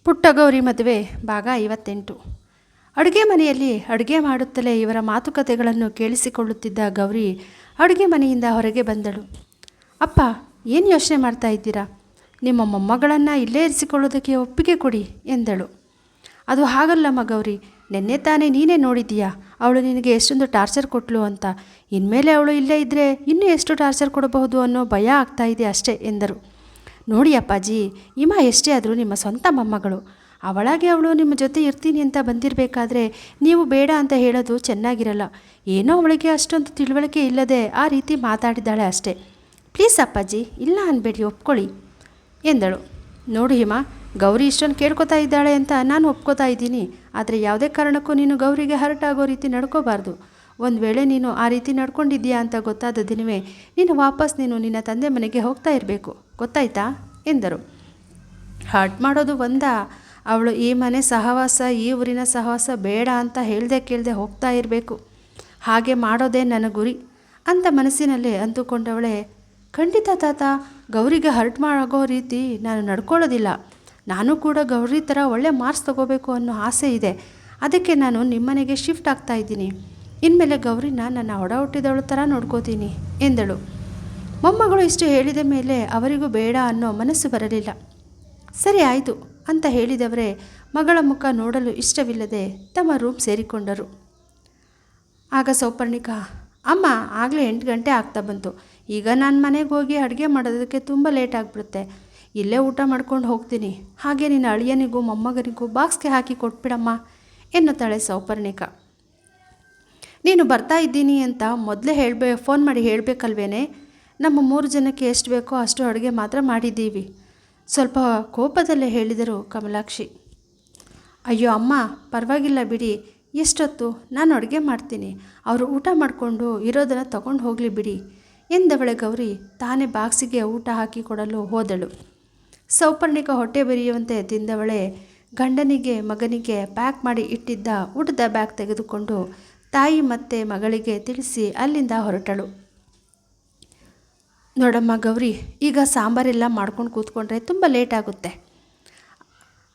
ಪುಟ್ಟ ಗೌರಿ ಮದುವೆ ಭಾಗ 58. ಅಡುಗೆ ಮನೆಯಲ್ಲಿ ಅಡುಗೆ ಮಾಡುತ್ತಲೇ ಇವರ ಮಾತುಕತೆಗಳನ್ನು ಕೇಳಿಸಿಕೊಳ್ಳುತ್ತಿದ್ದ ಗೌರಿ ಅಡುಗೆ ಮನೆಯಿಂದ ಹೊರಗೆ ಬಂದಳು. ಅಪ್ಪ, ಏನು ಯೋಚನೆ ಮಾಡ್ತಾ ಇದ್ದೀರಾ? ನಿಮ್ಮ ಮೊಮ್ಮಗಳನ್ನು ಇಲ್ಲೇ ಇರಿಸಿಕೊಳ್ಳೋದಕ್ಕೆ ಒಪ್ಪಿಗೆ ಕೊಡಿ ಎಂದಳು. ಅದು ಹಾಗಲ್ಲಮ್ಮ ಗೌರಿ, ನೆನ್ನೆ ತಾನೇ ನೀನೇ ನೋಡಿದ್ದೀಯಾ ಅವಳು ನಿನಗೆ ಎಷ್ಟೊಂದು ಟಾರ್ಚರ್ ಕೊಟ್ಟಳು ಅಂತ. ಇನ್ಮೇಲೆ ಅವಳು ಇಲ್ಲೇ ಇದ್ದರೆ ಇನ್ನೂ ಎಷ್ಟು ಟಾರ್ಚರ್ ಕೊಡಬಹುದು ಅನ್ನೋ ಭಯ ಆಗ್ತಾ ಇದೆ ಅಷ್ಟೇ ಎಂದರು. ನೋಡಿ ಅಪ್ಪಾಜಿ, ಹಿಮ ಎಷ್ಟೇ ಆದರೂ ನಿಮ್ಮ ಸ್ವಂತ ಮೊಮ್ಮಗಳು. ಅವಳಾಗೆ ಅವಳು ನಿಮ್ಮ ಜೊತೆ ಇರ್ತೀನಿ ಅಂತ ಬಂದಿರಬೇಕಾದ್ರೆ ನೀವು ಬೇಡ ಅಂತ ಹೇಳೋದು ಚೆನ್ನಾಗಿರಲ್ಲ. ಏನೋ ಅವಳಿಗೆ ಅಷ್ಟೊಂದು ತಿಳುವಳಿಕೆ ಇಲ್ಲದೆ ಆ ರೀತಿ ಮಾತಾಡಿದ್ದಾಳೆ ಅಷ್ಟೇ. ಪ್ಲೀಸ್ ಅಪ್ಪಾಜಿ, ಇಲ್ಲ ಅನ್ಬೇಡಿ, ಒಪ್ಕೊಳ್ಳಿ ಎಂದಳು. ನೋಡು ಹಿಮ, ಗೌರಿ ಇಷ್ಟೊಂದು ಕೇಳ್ಕೊತಾ ಇದ್ದಾಳೆ ಅಂತ ನಾನು ಒಪ್ಕೋತಾ ಇದ್ದೀನಿ. ಆದರೆ ಯಾವುದೇ ಕಾರಣಕ್ಕೂ ನೀನು ಗೌರಿಗೆ ಹರ್ಟ್ ಆಗೋ ರೀತಿ ನಡ್ಕೋಬಾರ್ದು. ಒಂದು ವೇಳೆ ನೀನು ಆ ರೀತಿ ನಡ್ಕೊಂಡಿದ್ದೀಯಾ ಅಂತ ಗೊತ್ತಾದ ದಿನವೇ ವಾಪಸ್ ನಿನ್ನ ತಂದೆ ಮನೆಗೆ ಹೋಗ್ತಾ ಇರಬೇಕು, ಗೊತ್ತಾಯ್ತಾ ಎಂದರು. ಹರ್ಟ್ ಮಾಡೋದು ಒಂದಾ? ಅವಳು ಈ ಮನೆ ಸಹವಾಸ, ಈ ಊರಿನ ಸಹವಾಸ ಬೇಡ ಅಂತ ಹೇಳ್ದೆ ಕೇಳದೆ ಹೋಗ್ತಾ ಇರಬೇಕು. ಹಾಗೆ ಮಾಡೋದೇ ನನ್ನ ಗುರಿ ಅಂತ ಮನಸ್ಸಿನಲ್ಲೇ ಅಂದುಕೊಂಡವಳೆ. ಖಂಡಿತ ತಾತ, ಗೌರಿಗೆ ಹರ್ಟ್ ಆಗೋ ರೀತಿ ನಾನು ನಡ್ಕೊಳ್ಳೋದಿಲ್ಲ. ನಾನು ಕೂಡ ಗೌರಿ ಥರ ಒಳ್ಳೆ ಮಾರ್ಕ್ಸ್ ತಗೋಬೇಕು ಅನ್ನೋ ಆಸೆ ಇದೆ. ಅದಕ್ಕೆ ನಾನು ನಿಮ್ಮನೆಗೆ ಶಿಫ್ಟ್ ಆಗ್ತಾ ಇದ್ದೀನಿ. ಇನ್ಮೇಲೆ ಗೌರಿನ ನನ್ನ ಒಡ ಹುಟ್ಟಿದವಳ ಥರ ನೋಡ್ಕೋತೀನಿ ಎಂದಳು. ಮೊಮ್ಮಗಳು ಇಷ್ಟು ಹೇಳಿದ ಮೇಲೆ ಅವರಿಗೂ ಬೇಡ ಅನ್ನೋ ಮನಸ್ಸು ಬರಲಿಲ್ಲ. ಸರಿ ಆಯಿತು ಅಂತ ಹೇಳಿದವರೇ ಮಗಳ ಮುಖ ನೋಡಲು ಇಷ್ಟವಿಲ್ಲದೆ ತಮ್ಮ ರೂಮ್ ಸೇರಿಕೊಂಡರು. ಆಗ ಸೌಪರ್ಣಿಕ, ಅಮ್ಮ, ಆಗಲೇ 8 ಗಂಟೆ ಆಗ್ತಾ ಬಂತು. ಈಗ ನಾನು ಮನೆಗೆ ಹೋಗಿ ಅಡುಗೆ ಮಾಡೋದಕ್ಕೆ ತುಂಬ ಲೇಟ್ ಆಗಿಬಿಡುತ್ತೆ. ಇಲ್ಲೇ ಊಟ ಮಾಡ್ಕೊಂಡು ಹೋಗ್ತೀನಿ. ಹಾಗೆ ನಿನ್ನ ಅಳಿಯನಿಗೂ ಮೊಮ್ಮಗನಿಗೂ ಬಾಕ್ಸ್ಗೆ ಹಾಕಿ ಕೊಟ್ಬಿಡಮ್ಮ ಎನ್ನುತ್ತಾಳೆ ಸೌಪರ್ಣಿಕ. ನೀನು ಬರ್ತಾ ಇದ್ದೀನಿ ಅಂತ ಮೊದಲೇ ಫೋನ್ ಮಾಡಿ ಹೇಳಬೇಕಲ್ವೇನೆ? ನಮ್ಮ 3 ಜನಕ್ಕೆ ಎಷ್ಟು ಬೇಕೋ ಅಷ್ಟು ಅಡುಗೆ ಮಾತ್ರ ಮಾಡಿದ್ದೀವಿ, ಸ್ವಲ್ಪ ಕೋಪದಲ್ಲೇ ಹೇಳಿದರು ಕಮಲಾಕ್ಷಿ. ಅಯ್ಯೋ ಅಮ್ಮ, ಪರವಾಗಿಲ್ಲ ಬಿಡಿ, ಎಷ್ಟೊತ್ತು, ನಾನು ಅಡುಗೆ ಮಾಡ್ತೀನಿ. ಅವರು ಊಟ ಮಾಡಿಕೊಂಡು ಇರೋದನ್ನು ತಗೊಂಡು ಹೋಗಲಿ ಬಿಡಿ ಎಂದವಳೆ ಗೌರಿ ತಾನೇ ಬಾಕ್ಸಿಗೆ ಊಟ ಹಾಕಿ ಕೊಡಲು ಹೋದಳು. ಸೌಪರ್ಣಿಕ ಹೊಟ್ಟೆ ಬೆರೆಯುವಂತೆ ತಿಂದವಳೆ ಗಂಡನಿಗೆ ಮಗನಿಗೆ ಪ್ಯಾಕ್ ಮಾಡಿ ಇಟ್ಟಿದ್ದ ಊಟದ ಬ್ಯಾಗ್ ತೆಗೆದುಕೊಂಡು ತಾಯಿ ಮತ್ತು ಮಗಳಿಗೆ ತಿಳಿಸಿ ಅಲ್ಲಿಂದ ಹೊರಟಳು. ನೋಡಮ್ಮ ಗೌರಿ, ಈಗ ಸಾಂಬಾರೆಲ್ಲ ಮಾಡ್ಕೊಂಡು ಕೂತ್ಕೊಂಡ್ರೆ ತುಂಬ ಲೇಟ್ ಆಗುತ್ತೆ.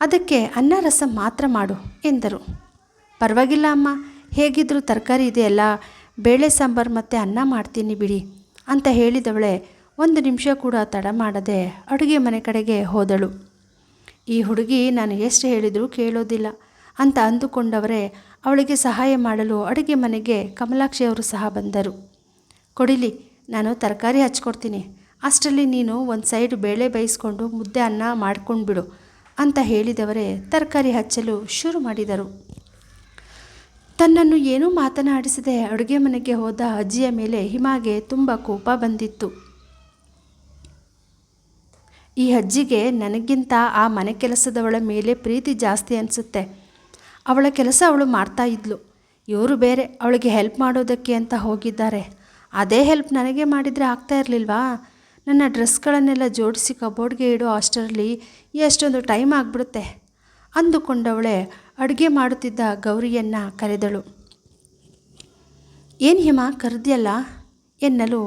ಅದಕ್ಕೆ ಅನ್ನ ರಸ ಮಾತ್ರ ಮಾಡು ಎಂದರು. ಪರವಾಗಿಲ್ಲ ಅಮ್ಮ, ಹೇಗಿದ್ದರೂ ತರಕಾರಿ ಇದೆಯಲ್ಲ, ಬೇಳೆ ಸಾಂಬಾರು ಮತ್ತು ಅನ್ನ ಮಾಡ್ತೀನಿ ಬಿಡಿ ಅಂತ ಹೇಳಿದವಳೆ 1 ನಿಮಿಷ ಕೂಡ ತಡ ಮಾಡದೆ ಅಡುಗೆ ಮನೆ ಕಡೆಗೆ ಹೋದಳು. ಈ ಹುಡುಗಿ ನಾನು ಎಷ್ಟು ಹೇಳಿದರೂ ಕೇಳೋದಿಲ್ಲ ಅಂತ ಅಂದುಕೊಂಡವರೇ ಅವಳಿಗೆ ಸಹಾಯ ಮಾಡಲು ಅಡುಗೆ ಮನೆಗೆ ಕಮಲಾಕ್ಷಿಯವರು ಸಹ ಬಂದರು. ಕೊಡಿಲಿ, ನಾನು ತರಕಾರಿ ಹಚ್ಕೊಡ್ತೀನಿ. ಅಷ್ಟರಲ್ಲಿ ನೀನು ಒಂದು ಸೈಡ್ ಬೇಳೆ ಬೇಯಿಸ್ಕೊಂಡು ಮುದ್ದೆ ಅನ್ನ ಮಾಡ್ಕೊಂಡ್ಬಿಡು ಅಂತ ಹೇಳಿದವರೇ ತರಕಾರಿ ಹಚ್ಚಲು ಶುರು ಮಾಡಿದರು. ತನ್ನನ್ನು ಏನೂ ಮಾತನಾಡಿಸದೆ ಅಡುಗೆ ಮನೆಗೆ ಹೋದ ಅಜ್ಜಿಯ ಮೇಲೆ ಹಿಮಾಗೆ ತುಂಬ ಕೋಪ ಬಂದಿತ್ತು. ಈ ಅಜ್ಜಿಗೆ ನನಗಿಂತ ಆ ಮನೆ ಕೆಲಸದವಳ ಮೇಲೆ ಪ್ರೀತಿ ಜಾಸ್ತಿ ಅನಿಸುತ್ತೆ. ಅವಳ ಕೆಲಸ ಅವಳು ಮಾಡ್ತಾ ಇದ್ಲು, ಇವರು ಬೇರೆ ಅವಳಿಗೆ ಹೆಲ್ಪ್ ಮಾಡೋದಕ್ಕೆ ಅಂತ ಹೋಗಿದ್ದಾರೆ. ಅದೇ ಹೆಲ್ಪ್ ನನಗೆ ಮಾಡಿದರೆ ಆಗ್ತಾ ಇರಲಿಲ್ವಾ? ನನ್ನ ಡ್ರೆಸ್ಗಳನ್ನೆಲ್ಲ ಜೋಡಿಸಿ ಕಬೋರ್ಡ್ಗೆ ಇಡೋ ಅಷ್ಟರಲ್ಲಿ ಎಷ್ಟೊಂದು ಟೈಮ್ ಆಗಿಬಿಡುತ್ತೆ ಅಂದುಕೊಂಡವಳೆ ಅಡುಗೆ ಮಾಡುತ್ತಿದ್ದ ಗೌರಿಯನ್ನು ಕರೆದಳು. ಏನು ಹಿಮ, ಕರೆದ್ಯಲ್ಲ ಎನ್ನಲು,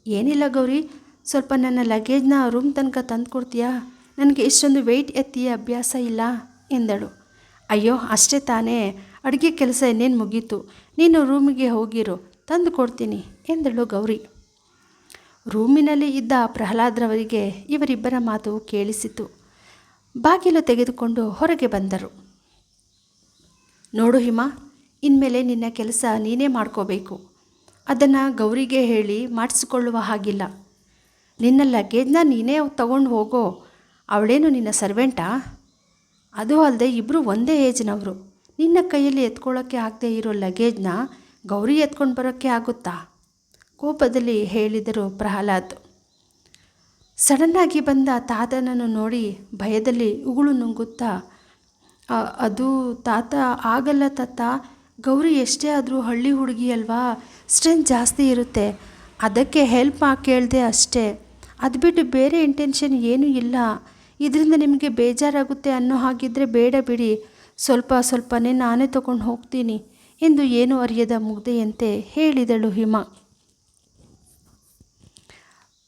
ಏನಿಲ್ಲ ಗೌರಿ, ಸ್ವಲ್ಪ ನನ್ನ ಲಗೇಜ್ನ ರೂಮ್ ತನಕ ತಂದು ಕೊಡ್ತೀಯಾ? ನನಗೆ ಇಷ್ಟೊಂದು ವೆಯ್ಟ್ ಎತ್ತಿ ಅಭ್ಯಾಸ ಇಲ್ಲ ಎಂದಳು. ಅಯ್ಯೋ ಅಷ್ಟೇ ತಾನೇ, ಅಡುಗೆ ಕೆಲಸ ಇನ್ನೇನು ಮುಗೀತು, ನೀನು ರೂಮಿಗೆ ಹೋಗಿರು, ತಂದು ಕೊಡ್ತೀನಿ ಎಂದಳು ಗೌರಿ. ರೂಮಿನಲ್ಲಿ ಇದ್ದ ಪ್ರಹ್ಲಾದ್ರವರಿಗೆ ಇವರಿಬ್ಬರ ಮಾತು ಕೇಳಿಸಿತು. ಬಾಗಿಲು ತೆಗೆದುಕೊಂಡು ಹೊರಗೆ ಬಂದರು. ನೋಡು ಹಿಮ, ಇನ್ಮೇಲೆ ನಿನ್ನ ಕೆಲಸ ನೀನೇ ಮಾಡ್ಕೋಬೇಕು. ಅದನ್ನು ಗೌರಿಗೆ ಹೇಳಿ ಮಾಡಿಸಿಕೊಳ್ಳುವ ಹಾಗಿಲ್ಲ. ನಿನ್ನ ಲಗೇಜ್ನ ನೀನೇ ತಗೊಂಡು ಹೋಗೋ. ಅವಳೇನು ನಿನ್ನ ಸರ್ವೆಂಟಾ? ಅದು ಅಲ್ಲದೆ ಇಬ್ಬರು ಒಂದೇ ಏಜ್ನವರು. ನಿನ್ನ ಕೈಯಲ್ಲಿ ಎತ್ಕೊಳ್ಳೋಕ್ಕೆ ಆಗದೆ ಇರೋ ಲಗೇಜ್ನ ಗೌರಿ ಎತ್ಕೊಂಡು ಬರೋಕ್ಕೆ ಆಗುತ್ತಾ? ಕೋಪದಲ್ಲಿ ಹೇಳಿದರು ಪ್ರಹ್ಲಾದ್. ಸಡನ್ನಾಗಿ ಬಂದ ತಾತನನ್ನು ನೋಡಿ ಭಯದಲ್ಲಿ ಉಗುಳು ನುಂಗುತ್ತಾ, ಅದು ತಾತ, ಆಗಲ್ಲ ತಾತ, ಗೌರಿ ಎಷ್ಟೇ ಆದರೂ ಹಳ್ಳಿ ಹುಡುಗಿ ಅಲ್ವಾ, ಸ್ಟ್ರೆಂತ್ ಜಾಸ್ತಿ ಇರುತ್ತೆ, ಅದಕ್ಕೆ ಹೆಲ್ಪ್ ಕೇಳಿದೆ ಅಷ್ಟೇ. ಅದು ಬಿಟ್ಟು ಬೇರೆ ಇಂಟೆನ್ಷನ್ ಏನೂ ಇಲ್ಲ. ಇದರಿಂದ ನಿಮಗೆ ಬೇಜಾರಾಗುತ್ತೆ ಅನ್ನೋ ಹಾಗಿದ್ದರೆ ಬೇಡ ಬಿಡಿ, ಸ್ವಲ್ಪನೇ ನಾನೇ ತಗೊಂಡು ಹೋಗ್ತೀನಿ ಎಂದು ಏನೂ ಅರಿಯದ ಮುಗ್ದೆಯಂತೆ ಹೇಳಿದಳು ಹಿಮ.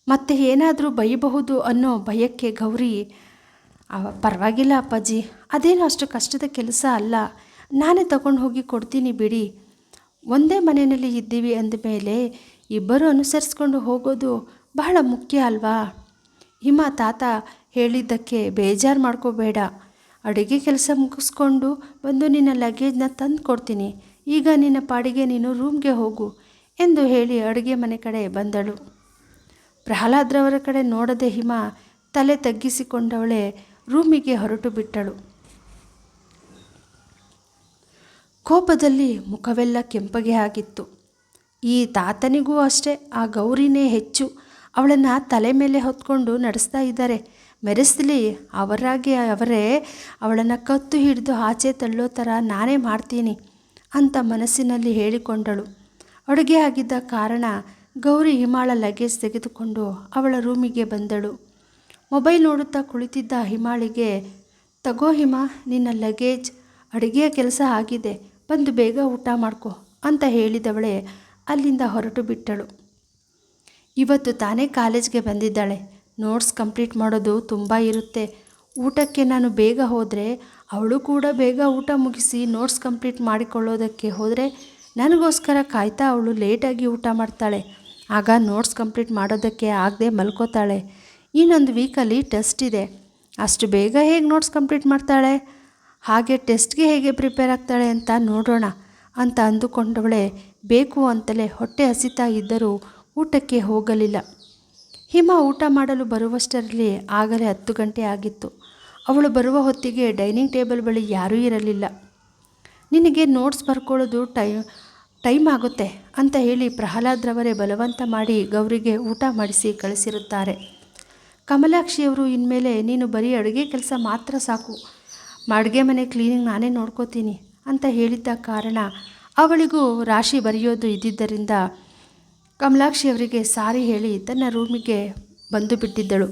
ಮತ್ತೆ ಏನಾದರೂ ಬೈಯಬಹುದು ಅನ್ನೋ ಭಯಕ್ಕೆ ಗೌರಿ ಪರವಾಗಿಲ್ಲ ಅಪ್ಪಾಜಿ, ಅದೇನು ಅಷ್ಟು ಕಷ್ಟದ ಕೆಲಸ ಅಲ್ಲ, ನಾನೇ ತಗೊಂಡು ಹೋಗಿ ಕೊಡ್ತೀನಿ ಬಿಡಿ. ಒಂದೇ ಮನೆಯಲ್ಲಿ ಇದ್ದೀವಿ ಅಂದಮೇಲೆ ಇಬ್ಬರು ಅನುಸರಿಸ್ಕೊಂಡು ಹೋಗೋದು ಬಹಳ ಮುಖ್ಯ ಅಲ್ವಾ? ಹಿಮ ತಾತ ಹೇಳಿದ್ದಕ್ಕೆ ಬೇಜಾರು ಮಾಡ್ಕೋಬೇಡ. ಅಡುಗೆ ಕೆಲಸ ಮುಗಿಸ್ಕೊಂಡು ಬಂದು ನಿನ್ನ ಲಗೇಜ್ನ ತಂದು ಕೊಡ್ತೀನಿ. ಈಗ ನಿನ್ನ ಪಾಡಿಗೆ ನೀನು ರೂಮ್ಗೆ ಹೋಗು ಎಂದು ಹೇಳಿ ಅಡುಗೆ ಮನೆ ಕಡೆ ಬಂದಳು. ಪ್ರಹ್ಲಾದ್ರವರ ಕಡೆ ನೋಡದೆ ಹಿಮ ತಲೆ ತಗ್ಗಿಸಿಕೊಂಡವಳೆ ರೂಮಿಗೆ ಹೊರಟು ಬಿಟ್ಟಳು. ಕೋಪದಲ್ಲಿ ಮುಖವೆಲ್ಲ ಕೆಂಪಗೆ ಆಗಿತ್ತು. ಈ ತಾತನಿಗೂ ಅಷ್ಟೇ, ಆ ಗೌರಿನೇ ಹೆಚ್ಚು. ಅವಳನ್ನು ತಲೆ ಮೇಲೆ ಹೊತ್ಕೊಂಡು ನಡೆಸ್ತಾ ಇದ್ದಾರೆ. ಮೆರೆಸಲಿ, ಅವರಾಗೆ ಅವರೇ ಅವಳನ್ನು ಕತ್ತು ಹಿಡಿದು ಆಚೆ ತಳ್ಳೋ ಥರ ನಾನೇ ಮಾಡ್ತೀನಿ ಅಂತ ಮನಸ್ಸಿನಲ್ಲಿ ಹೇಳಿಕೊಂಡಳು. ಅಡುಗೆ ಆಗಿದ್ದ ಕಾರಣ ಗೌರಿ ಹಿಮಾಳ ಲಗೇಜ್ ತೆಗೆದುಕೊಂಡು ಅವಳ ರೂಮಿಗೆ ಬಂದಳು. ಮೊಬೈಲ್ ನೋಡುತ್ತಾ ಕುಳಿತಿದ್ದ ಹಿಮಾಳಿಗೆ, ತಗೋ ಹಿಮ, ನಿನ್ನ ಲಗೇಜ್, ಅಡುಗೆಯ ಕೆಲಸ ಆಗಿದೆ, ಬಂದು ಬೇಗ ಊಟ ಮಾಡ್ಕೊ ಅಂತ ಹೇಳಿದವಳೆ ಅಲ್ಲಿಂದ ಹೊರಟು ಬಿಟ್ಟಳು. ಇವತ್ತು ತಾನೇ ಕಾಲೇಜ್ಗೆ ಬಂದಿದ್ದಾಳೆ. ನೋಟ್ಸ್ ಕಂಪ್ಲೀಟ್ ಮಾಡೋದು ತುಂಬ ಇರುತ್ತೆ. ಊಟಕ್ಕೆ ನಾನು ಬೇಗ ಹೋದರೆ ಅವಳು ಕೂಡ ಬೇಗ ಊಟ ಮುಗಿಸಿ ನೋಟ್ಸ್ ಕಂಪ್ಲೀಟ್ ಮಾಡಿಕೊಳ್ಳೋದಕ್ಕೆ ಹೋದರೆ ನನಗೋಸ್ಕರ ಕಾಯ್ತಾ ಅವಳು ಲೇಟಾಗಿ ಊಟ ಮಾಡ್ತಾಳೆ. ಆಗ ನೋಟ್ಸ್ ಕಂಪ್ಲೀಟ್ ಮಾಡೋದಕ್ಕೆ ಆಗದೆ ಮಲ್ಕೋತಾಳೆ. ಇನ್ನೊಂದು ವೀಕಲ್ಲಿ ಟೆಸ್ಟ್ ಇದೆ. ಅಷ್ಟು ಬೇಗ ಹೇಗೆ ನೋಟ್ಸ್ ಕಂಪ್ಲೀಟ್ ಮಾಡ್ತಾಳೆ? ಹಾಗೆ ಟೆಸ್ಟ್ಗೆ ಹೇಗೆ ಪ್ರಿಪೇರ್ ಆಗ್ತಾಳೆ ಅಂತ ನೋಡೋಣ ಅಂತ ಅಂದುಕೊಂಡವಳೆ ಬೇಕು ಅಂತಲೇ ಹೊಟ್ಟೆ ಹಸಿತಾ ಇದ್ದರೂ ಊಟಕ್ಕೆ ಹೋಗಲಿಲ್ಲ. ಹಿಮ ಊಟ ಮಾಡಲು ಬರುವಷ್ಟರಲ್ಲಿ ಆಗಲೇ 10 ಗಂಟೆ ಆಗಿತ್ತು. ಅವಳು ಬರುವ ಹೊತ್ತಿಗೆ ಡೈನಿಂಗ್ ಟೇಬಲ್ ಬಳಿ ಯಾರೂ ಇರಲಿಲ್ಲ. ನಿನಗೆ ನೋಟ್ಸ್ ಬರ್ಕೊಳ್ಳೋದು ಟೈಮ್ ಆಗುತ್ತೆ ಅಂತ ಹೇಳಿ ಪ್ರಹ್ಲಾದ್ರವರೇ ಬಲವಂತ ಮಾಡಿ ಗೌರಿಗೆ ಊಟ ಮಾಡಿಸಿ ಕಳಿಸಿರುತ್ತಾರೆ. ಕಮಲಾಕ್ಷಿಯವರು ಇನ್ಮೇಲೆ ನೀನು ಬರೀ ಅಡುಗೆ ಕೆಲಸ ಮಾತ್ರ ಸಾಕು, ಅಡುಗೆ ಮನೆ ಕ್ಲೀನಿಂಗ್ ನಾನೇ ನೋಡ್ಕೋತೀನಿ ಅಂತ ಹೇಳಿದ್ದ ಕಾರಣ ಅವಳಿಗೂ ರಾಶಿ ಬರೆಯೋದು ಇದ್ದಿದ್ದರಿಂದ ಕಮಲಾಕ್ಷಿಯವರಿಗೆ ಸಾರಿ ಹೇಳಿ ತನ್ನ ರೂಮಿಗೆ ಬಂದು ಬಿಟ್ಟಿದ್ದಳು.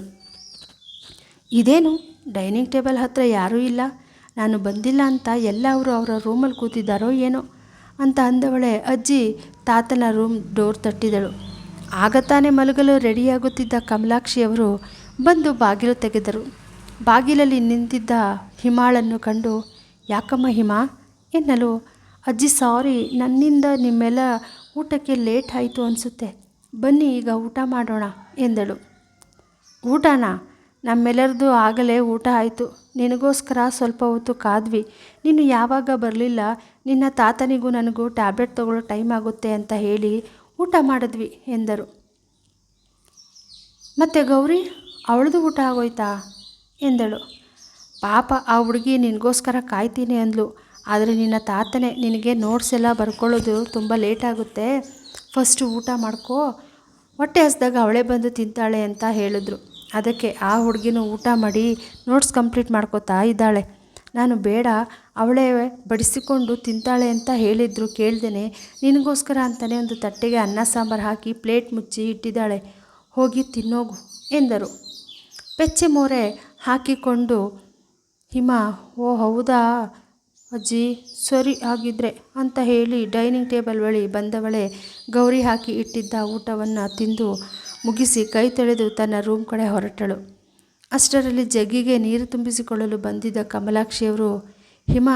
ಇದೇನು ಡೈನಿಂಗ್ ಟೇಬಲ್ ಹತ್ತಿರ ಯಾರೂ ಇಲ್ಲ, ನಾನು ಬಂದಿಲ್ಲ ಅಂತ ಎಲ್ಲ ಅವರು ಅವರ ರೂಮಲ್ಲಿ ಕೂತಿದ್ದಾರೋ ಏನೋ ಅಂತ ಅಂದವಳೆ ಅಜ್ಜಿ ತಾತನ ರೂಮ್ ಡೋರ್ ತಟ್ಟಿದಳು. ಆಗ ತಾನೇ ಮಲಗಲು ರೆಡಿಯಾಗುತ್ತಿದ್ದ ಕಮಲಾಕ್ಷಿಯವರು ಬಂದು ಬಾಗಿಲು ತೆಗೆದರು. ಬಾಗಿಲಲ್ಲಿ ನಿಂತಿದ್ದ ಹಿಮಾಳನ್ನು ಕಂಡು, ಯಾಕಮ್ಮ ಹಿಮ ಎನ್ನಲು, ಅಜ್ಜಿ ಸಾರಿ, ನನ್ನಿಂದ ನಿಮ್ಮೆಲ್ಲ ಊಟಕ್ಕೆ ಲೇಟ್ ಆಯಿತು ಅನಿಸುತ್ತೆ, ಬನ್ನಿ ಈಗ ಊಟ ಮಾಡೋಣ ಎಂದಳು. ಊಟನಾ? ನಮ್ಮೆಲ್ಲರದು ಆಗಲೇ ಊಟ ಆಯಿತು, ನಿನಗೋಸ್ಕರ ಸ್ವಲ್ಪ ಹೊತ್ತು ಕಾದ್ವಿ, ನೀನು ಯಾವಾಗ ಬರಲಿಲ್ಲ, ನಿನ್ನ ತಾತನಿಗೂ ನನಗೂ ಟ್ಯಾಬ್ಲೆಟ್ ತಗೊಳ್ಳೋ ಟೈಮ್ ಆಗುತ್ತೆ ಅಂತ ಹೇಳಿ ಊಟ ಮಾಡಿದ್ವಿ ಎಂದರು. ಮತ್ತು ಗೌರಿ, ಅವಳದು ಊಟ ಆಗೋಯ್ತಾ ಎಂದಳು. ಪಾಪ ಆ ಹುಡುಗಿ ನಿನಗೋಸ್ಕರ ಕಾಯ್ತೀನಿ ಅಂದ್ಲು, ಆದರೆ ನಿನ್ನ ತಾತನೇ ನಿನಗೆ ನೋಟ್ಸ್ ಎಲ್ಲ ಬರ್ಕೊಳ್ಳೋದು ತುಂಬ ಲೇಟ್ ಆಗುತ್ತೆ, ಫಸ್ಟು ಊಟ ಮಾಡ್ಕೋ, ಹೊಟ್ಟೆ ಹಸ್ದಾಗ ಅವಳೇ ಬಂದು ತಿಂತಾಳೆ ಅಂತ ಹೇಳಿದ್ರು. ಅದಕ್ಕೆ ಆ ಹುಡುಗಿನೂ ಊಟ ಮಾಡಿ ನೋಟ್ಸ್ ಕಂಪ್ಲೀಟ್ ಮಾಡ್ಕೋತಾ ಇದ್ದಾಳೆ. ನಾನು ಬೇಡ, ಅವಳೇ ಬಡಿಸಿಕೊಂಡು ತಿಂತಾಳೆ ಅಂತ ಹೇಳಿದ್ರು ಕೇಳ್ದೇನೆ ನಿನಗೋಸ್ಕರ ಅಂತಲೇ ಒಂದು ತಟ್ಟೆಗೆ ಅನ್ನ ಸಾಂಬಾರು ಹಾಕಿ ಪ್ಲೇಟ್ ಮುಚ್ಚಿ ಇಟ್ಟಿದ್ದಾಳೆ, ಹೋಗಿ ತಿನ್ನೋಗು ಎಂದರು. ಪೆಚ್ಚೆ ಮೋರೆ ಹಾಕಿಕೊಂಡು ಹಿಮ, ಓ ಹೌದಾ ಅಜ್ಜಿ, ಸರಿ ಆಗಿದ್ರೆ ಅಂತ ಹೇಳಿ ಡೈನಿಂಗ್ ಟೇಬಲ್ ಬಳಿ ಬಂದವಳೆ ಗೌರಿ ಹಾಕಿ ಇಟ್ಟಿದ್ದ ಊಟವನ್ನು ತಿಂದು ಮುಗಿಸಿ ಕೈ ತೊಳೆದು ತನ್ನ ರೂಮ್ ಕಡೆ ಹೊರಟಳು. ಅಷ್ಟರಲ್ಲಿ ಜಗ್ಗಿಗೆ ನೀರು ತುಂಬಿಸಿಕೊಳ್ಳಲು ಬಂದಿದ್ದ ಕಮಲಾಕ್ಷಿಯವರು, ಹಿಮ,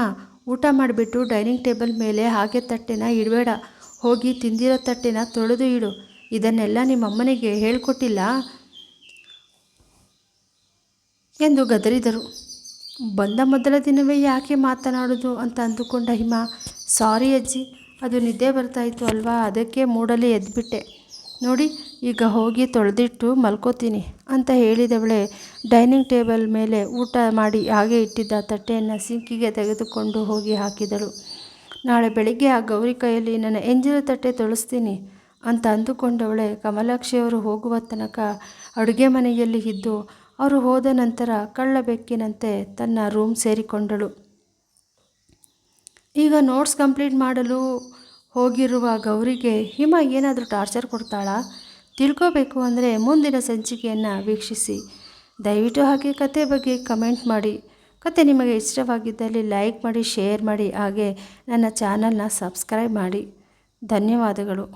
ಊಟ ಮಾಡಿಬಿಟ್ಟು ಡೈನಿಂಗ್ ಟೇಬಲ್ ಮೇಲೆ ಹಾಗೆ ತಟ್ಟೆನ ಇಡಬೇಡ, ಹೋಗಿ ತಿಂದಿರೋ ತಟ್ಟೆನ ತೊಳೆದು ಇಡು, ಇದನ್ನೆಲ್ಲ ನಿಮ್ಮಮ್ಮನಿಗೆ ಹೇಳ್ಕೊಟ್ಟಿಲ್ಲ ಎಂದು ಗದರಿದರು. ಬಂದ ಮೊದಲ ದಿನವೇ ಯಾಕೆ ಮಾತನಾಡೋದು ಅಂತ ಅಂದುಕೊಂಡ ಹಿಮ, ಸಾರಿ ಅಜ್ಜಿ, ಅದು ನಿದ್ದೆ ಬರ್ತಾಯಿತ್ತು ಅಲ್ವಾ, ಅದಕ್ಕೆ ಮೂಡಲ್ಲಿ ಎದ್ಬಿಟ್ಟೆ, ನೋಡಿ ಈಗ ಹೋಗಿ ತೊಳೆದಿಟ್ಟು ಮಲ್ಕೋತೀನಿ ಅಂತ ಹೇಳಿದವಳೆ ಡೈನಿಂಗ್ ಟೇಬಲ್ ಮೇಲೆ ಊಟ ಮಾಡಿ ಹಾಗೆ ಇಟ್ಟಿದ್ದ ತಟ್ಟೆಯನ್ನು ಸಿಂಕಿಗೆ ತೆಗೆದುಕೊಂಡು ಹೋಗಿ ಹಾಕಿದಳು. ನಾಳೆ ಬೆಳಿಗ್ಗೆ ಆ ಗೌರಿ ಕೈಯಲ್ಲಿ ನನ್ನ ಎಂಜಿನ ತಟ್ಟೆ ತೊಳೆಸ್ತೀನಿ ಅಂತ ಅಂದುಕೊಂಡವಳೆ ಕಮಲಾಕ್ಷಿಯವರು ಹೋಗುವ ತನಕ ಅಡುಗೆ ಮನೆಯಲ್ಲಿ ಇದ್ದು ಅವರು ಹೋದ ನಂತರ ಕಳ್ಳ ಬೆಕ್ಕಿನಂತೆ ತನ್ನ ರೂಮ್ ಸೇರಿಕೊಂಡಳು. ಈಗ ನೋಟ್ಸ್ ಕಂಪ್ಲೀಟ್ ಮಾಡಲು ಹೋಗಿರುವ ಗೌರಿಗೆ ಹಿಮ ಏನಾದರೂ ಟಾರ್ಚರ್ ಕೊಡ್ತಾಳಾ? ತಿಳ್ಕೋಬೇಕು ಅಂದರೆ ಮುಂದಿನ ಸಂಚಿಕೆಯನ್ನು ವೀಕ್ಷಿಸಿ. ದಯವಿಟ್ಟು ಹಾಗೆ ಕತೆ ಬಗ್ಗೆ ಕಮೆಂಟ್ ಮಾಡಿ. ಕತೆ ನಿಮಗೆ ಇಷ್ಟವಾಗಿದ್ದಲ್ಲಿ ಲೈಕ್ ಮಾಡಿ, ಶೇರ್ ಮಾಡಿ, ಹಾಗೆ ನನ್ನ ಚಾನಲ್ನ ಸಬ್ಸ್ಕ್ರೈಬ್ ಮಾಡಿ. ಧನ್ಯವಾದಗಳು.